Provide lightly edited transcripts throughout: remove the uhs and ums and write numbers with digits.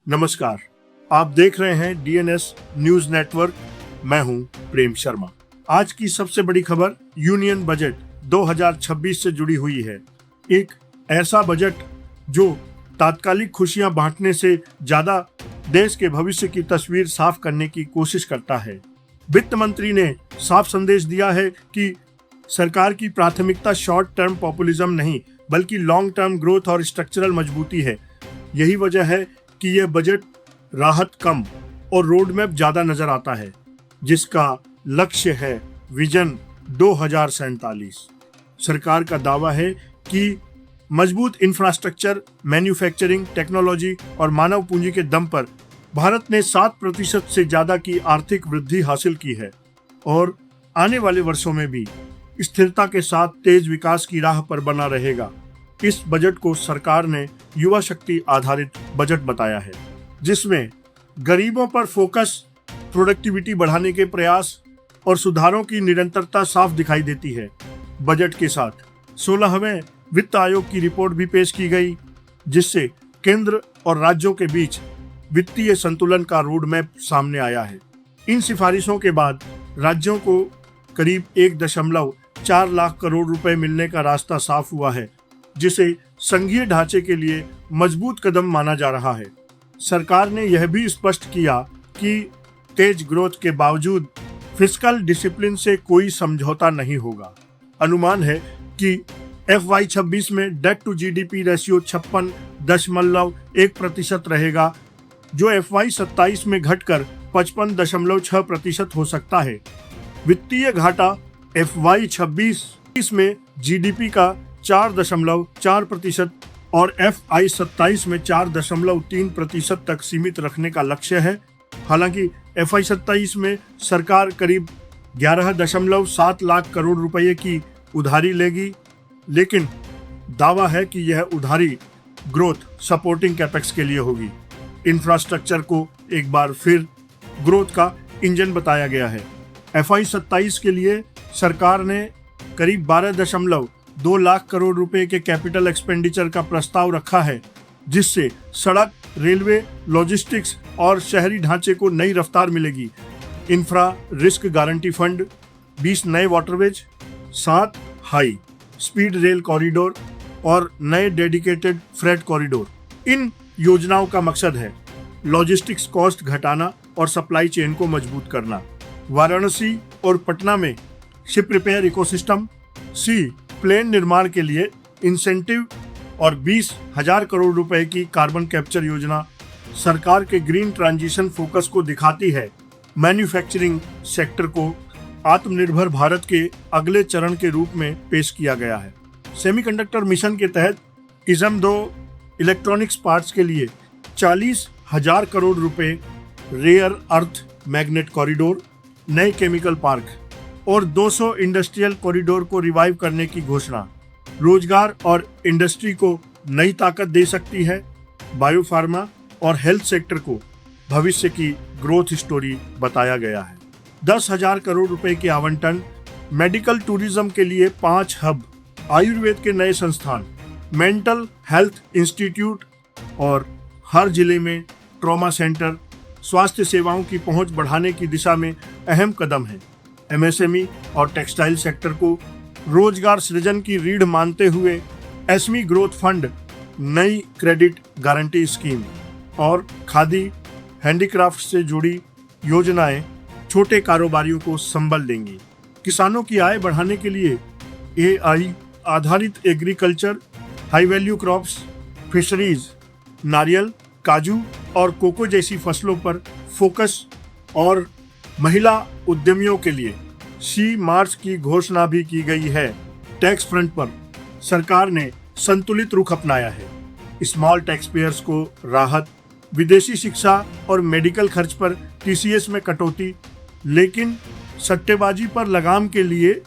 नमस्कार, आप देख रहे हैं डीएनएस न्यूज नेटवर्क। मैं हूं प्रेम शर्मा। आज की सबसे बड़ी खबर यूनियन बजट 2026 से जुड़ी हुई है। एक ऐसा बजट जो तात्कालिक खुशियां बांटने से ज्यादा देश के भविष्य की तस्वीर साफ करने की कोशिश करता है। वित्त मंत्री ने साफ संदेश दिया है कि सरकार की प्राथमिकता शॉर्ट टर्म पॉपुलिज्म नहीं बल्कि लॉन्ग टर्म ग्रोथ और स्ट्रक्चरल मजबूती है। यही वजह है कि यह बजट राहत कम और रोड मैप ज्यादा नजर आता है, जिसका लक्ष्य है विजन 2047। सरकार का दावा है कि मजबूत इंफ्रास्ट्रक्चर, मैन्युफैक्चरिंग, टेक्नोलॉजी और मानव पूंजी के दम पर भारत ने 7% से ज्यादा की आर्थिक वृद्धि हासिल की है और आने वाले वर्षों में भी स्थिरता के साथ तेज विकास की राह पर बना रहेगा। इस बजट को सरकार ने युवा शक्ति आधारित बजट बताया है, जिसमें गरीबों पर फोकस, प्रोडक्टिविटी बढ़ाने के प्रयास और सुधारों की निरंतरता साफ दिखाई देती है। बजट के साथ 16वें वित्त आयोग की रिपोर्ट भी पेश की गई, जिससे केंद्र और राज्यों के बीच वित्तीय संतुलन का रोड मैप सामने आया है। इन सिफारिशों के बाद राज्यों को करीब 1.4 लाख करोड़ रुपए मिलने का रास्ता साफ हुआ है, जिसे संघीय ढांचे के लिए मजबूत कदम माना जा रहा है। सरकार ने यह भी स्पष्ट किया कि तेज ग्रोथ के बावजूद फिस्कल डिसिप्लिन से कोई समझौता नहीं होगा। अनुमान है कि FY26 में डेट टू जीडीपी रेशियो 56.1% रहेगा, जो FY27 में घटकर 55.6% हो सकता है। वित्तीय घाटा FY26 में जीडीपी का 4.4% और FY27 में 4.3% तक सीमित रखने का लक्ष्य है। हालांकि FY27 में सरकार करीब 11.7 लाख करोड़ रुपए की उधारी लेगी, लेकिन दावा है कि यह उधारी ग्रोथ सपोर्टिंग कैपेक्स के लिए होगी। इंफ्रास्ट्रक्चर को एक बार फिर ग्रोथ का इंजन बताया गया है। FY27 के लिए सरकार ने करीब 12.2 लाख करोड़ रुपए के कैपिटल एक्सपेंडिचर का प्रस्ताव रखा है, जिससे सड़क, रेलवे, लॉजिस्टिक्स और शहरी ढांचे को नई रफ्तार मिलेगी। इंफ्रा रिस्क गारंटी फंड, 20 नए waterways, 7 high speed rail corridor और नए डेडिकेटेड फ्रेट कॉरिडोर। इन योजनाओं का मकसद है लॉजिस्टिक्स कॉस्ट घटाना और सप्लाई चेन को मजबूत करना। वाराणसी और पटना में शिप रिपेयर इकोसिस्टम, सी प्लेन निर्माण के लिए इंसेंटिव और 20,000 करोड़ रुपए की कार्बन कैप्चर योजना सरकार के ग्रीन ट्रांजिशन फोकस को दिखाती है। मैन्युफैक्चरिंग सेक्टर को आत्मनिर्भर भारत के अगले चरण के रूप में पेश किया गया है। सेमीकंडक्टर मिशन के तहत ISM-2 इलेक्ट्रॉनिक्स पार्ट्स के लिए 40,000 करोड़ रुपए, रेयर अर्थ मैग्नेट कॉरिडोर, नए केमिकल पार्क और 200 इंडस्ट्रियल कॉरिडोर को रिवाइव करने की घोषणा रोजगार और इंडस्ट्री को नई ताकत दे सकती है। बायोफार्मा और हेल्थ सेक्टर को भविष्य की ग्रोथ स्टोरी बताया गया है। 10,000 करोड़ रुपए के आवंटन, मेडिकल टूरिज्म के लिए 5 हब, आयुर्वेद के नए संस्थान, मेंटल हेल्थ इंस्टीट्यूट और हर जिले में ट्रॉमा सेंटर, स्वास्थ्य सेवाओं की पहुंच बढ़ाने की दिशा में अहम कदम है। MSME और टेक्सटाइल सेक्टर को रोजगार सृजन की रीढ़ मानते हुए SME ग्रोथ फंड, नई क्रेडिट गारंटी स्कीम और खादी हैंडीक्राफ्ट से जुड़ी योजनाएं छोटे कारोबारियों को संबल देंगी। किसानों की आय बढ़ाने के लिए AI आधारित agriculture, high value crops, fisheries, नारियल, काजू और कोको जैसी फसलों पर फोकस और महिला उद्यमियों के लिए सी मार्च की घोषणा भी की गई है। टैक्स फ्रंट पर सरकार ने संतुलित रुख अपनाया है। स्मॉल टैक्स पेयर्स को राहत, विदेशी शिक्षा और मेडिकल खर्च पर TCS में कटौती, लेकिन सट्टेबाजी पर लगाम के लिए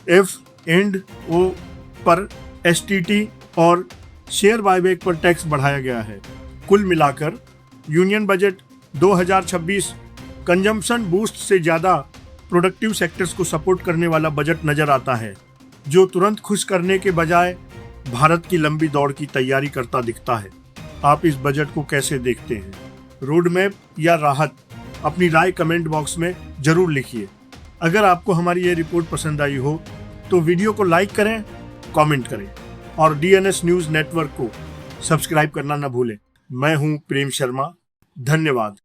F&O पर STT और शेयर बायबैक पर टैक्स बढ़ाया गया है। कुल मिलाकर यूनियन बजट 2026 कंजम्पशन बूस्ट से ज्यादा प्रोडक्टिव सेक्टर्स को सपोर्ट करने वाला बजट नजर आता है, जो तुरंत खुश करने के बजाय भारत की लंबी दौड़ की तैयारी करता दिखता है। आप इस बजट को कैसे देखते हैं? रोड मैप या राहत, अपनी राय कमेंट बॉक्स में जरूर लिखिए। अगर आपको हमारी ये रिपोर्ट पसंद आई हो तो वीडियो को लाइक करें, कमेंट करें और DNS न्यूज नेटवर्क को सब्सक्राइब करना न भूलें। मैं हूं प्रेम शर्मा। धन्यवाद।